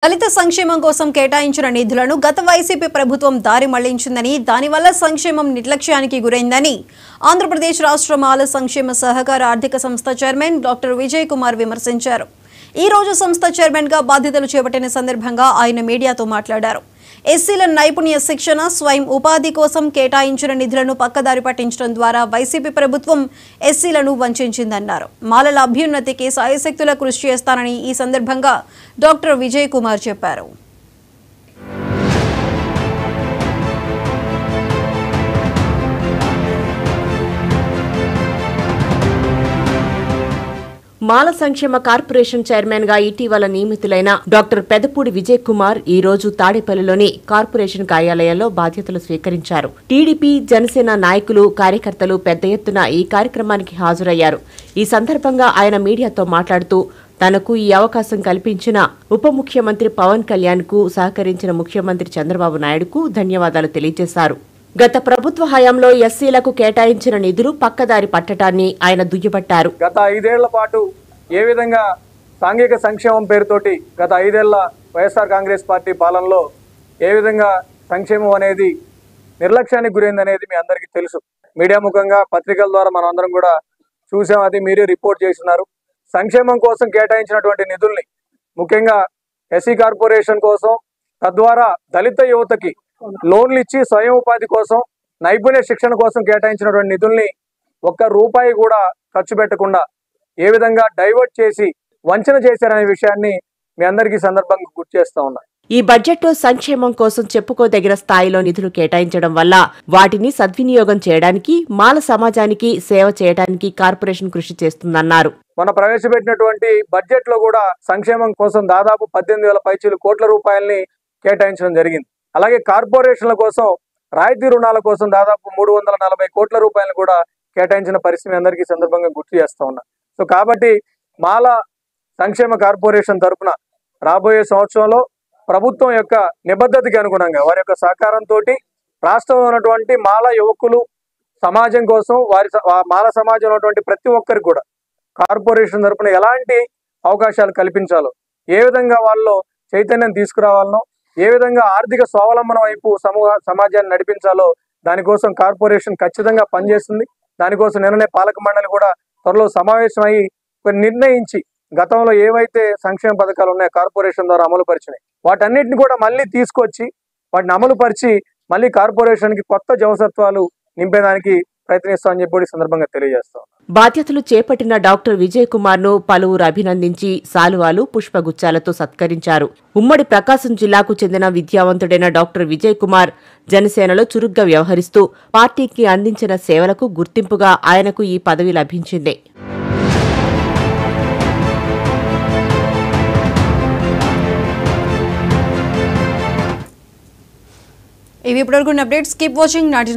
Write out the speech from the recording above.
దళిత సంక్షేమం కోసం కేటాయించిన నిధులను గత వైసీపీ ప్రభుత్వం దారి మళ్లించిందని దానివల్ల సంక్షేమం నిర్లక్ష్యానికి గురైందని ఆంధ్రప్రదేశ్ రాష్ట్ర మాల సంక్షేమ సహకార ఆర్థిక సంస్థ చైర్మన్ డాక్టర్ విజయ్ కుమార్ విమర్శించారు. ఈ రోజు సంస్థ చైర్మన్ గా బాధ్యతలు చేపట్టిన సందర్భంగా ఆయన మీడియాతో మాట్లాడారు. ఎస్సీల నైపుణ్య శిక్షణ స్వయం ఉపాధి కోసం కేటాయించిన నిధులను పక్కదారి పట్టించడం ద్వారా వైసీపీ ప్రభుత్వం ఎస్సీలను వంచిందన్నారు. మాలల అభ్యున్నతికి సాయశక్తుల కృషి చేస్తానని ఈ సందర్భంగా డాక్టర్ విజయ్ కుమార్ చెప్పారు. మాల సంక్షేమ కార్పొరేషన్ చైర్మన్ గా ఇటీవల నియమితులైన డాక్టర్ పెదపూడి విజయ్ కుమార్ ఈ రోజు తాడేపల్లిలోని కార్పొరేషన్ కార్యాలయంలో బాధ్యతలు స్వీకరించారు. టీడీపీ, జనసేన నాయకులు, కార్యకర్తలు పెద్ద ఎత్తున ఈ కార్యక్రమానికి హాజరయ్యారు. ఈ సందర్భంగా ఆయన మీడియాతో మాట్లాడుతూ తనకు ఈ అవకాశం కల్పించిన ఉప ముఖ్యమంత్రి పవన్ కళ్యాణ్ కు సహకరించిన ముఖ్యమంత్రి చంద్రబాబు నాయుడుకు ధన్యవాదాలు తెలియజేశారు. గత ప్రభుత్వ హయాంలో ఎస్సీలకు కేటాయించిన నిధులు పక్కదారి పట్టడాన్ని ఆయన దుయ్యబట్టారు. గత 5 ఏళ్ల పాటు ఏ విధంగా సాంఘిక సంక్షేమం పేరుతోటి గత 5 ఏళ్ల వైఎస్ఆర్ కాంగ్రెస్ పార్టీ పాలనలో ఏ విధంగా సంక్షేమం అనేది నిర్లక్ష్యానికి గురైంది అనేది మీ అందరికీ తెలుసు. మీడియా ముఖంగా పత్రికల ద్వారా మనం అందరం కూడా చూసాం, అది మీరే రిపోర్ట్ చేస్తున్నారు. సంక్షేమం కోసం కేటాయించినటువంటి నిధుల్ని ముఖ్యంగా ఎస్సీ కార్పొరేషన్ కోసం, తద్వారా దళిత యువతకి లోన్లు ఇచ్చి స్వయం ఉపాధి కోసం, నైపుణ్య శిక్షణ కోసం కేటాయించినటువంటి నిధుల్ని ఒక్క రూపాయి కూడా ఖర్చు పెట్టకుండా ఏ విధంగా డైవర్ట్ చేసి వంచన చేశారనే విషయాన్ని మీ అందరికీ సందర్భంగా గుర్తు చేస్తా ఉన్నా. ఈ బడ్జెట్లో సంక్షేమం కోసం చెప్పుకోదగిన స్థాయిలో నిధులు కేటాయించడం వల్ల వాటిని సద్వినియోగం చేయడానికి, మాల సమాజానికి సేవ చేయడానికి కార్పొరేషన్ కృషి చేస్తుందన్నారు. మన ప్రవేశపెట్టినటువంటి బడ్జెట్ లో కూడా సంక్షేమం కోసం దాదాపు 18,000 కోట్ల రూపాయలని కేటాయించడం జరిగింది. అలాగే కార్పొరేషన్ల కోసం, రాయితీ రుణాల కోసం దాదాపు 340 కోట్ల రూపాయలు కూడా కేటాయించిన పరిస్థితి అందరికీ సందర్భంగా గుర్తు చేస్తా ఉన్నా. సో కాబట్టి మాల సంక్షేమ కార్పొరేషన్ తరఫున రాబోయే సంవత్సరంలో ప్రభుత్వం యొక్క నిబద్ధతకి అనుగుణంగా వారి యొక్క సహకారంతో రాష్ట్రంలో ఉన్నటువంటి మాల యువకులు సమాజం కోసం, మాల సమాజంలో ఉన్నటువంటి ప్రతి ఒక్కరికి కూడా కార్పొరేషన్ తరఫున ఎలాంటి అవకాశాలు కల్పించాలో, ఏ విధంగా వాళ్ళలో చైతన్యం తీసుకురావాలనో, ఏ విధంగా ఆర్థిక స్వావలంబన వైపు సమాజాన్ని నడిపించాలో దానికోసం కార్పొరేషన్ ఖచ్చితంగా పనిచేస్తుంది. దానికోసం నిన్ననే పాలక మండలి కూడా త్వరలో సమావేశమై నిర్ణయించి గతంలో ఏవైతే సంక్షేమ పథకాలు ఉన్నాయో కార్పొరేషన్ ద్వారా అమలు పరిచినాయి వాటన్నిటిని కూడా మళ్ళీ తీసుకొచ్చి వాటిని అమలు పరిచి మళ్ళీ కార్పొరేషన్ కి కొత్త జవసత్వాలు నింపేదానికి ప్రయత్నిస్తామని చెప్పి సందర్భంగా తెలియజేస్తాం. బాధ్యతలు చేపట్టిన డాక్టర్ విజయ్ కుమార్ ను పలువురు అభినందించి శాలువాలు, పుష్పగుచ్చాలతో సత్కరించారు. ఉమ్మడి ప్రకాశం జిల్లాకు చెందిన విద్యావంతుడైన డాక్టర్ విజయ్ కుమార్ జనసేనలో చురుగ్గా వ్యవహరిస్తూ పార్టీకి అందించిన సేవలకు గుర్తింపుగా ఆయనకు ఈ పదవి లభించింది. ఇవి ఇప్పటివరకు అప్డేట్స్. Keep watching 99.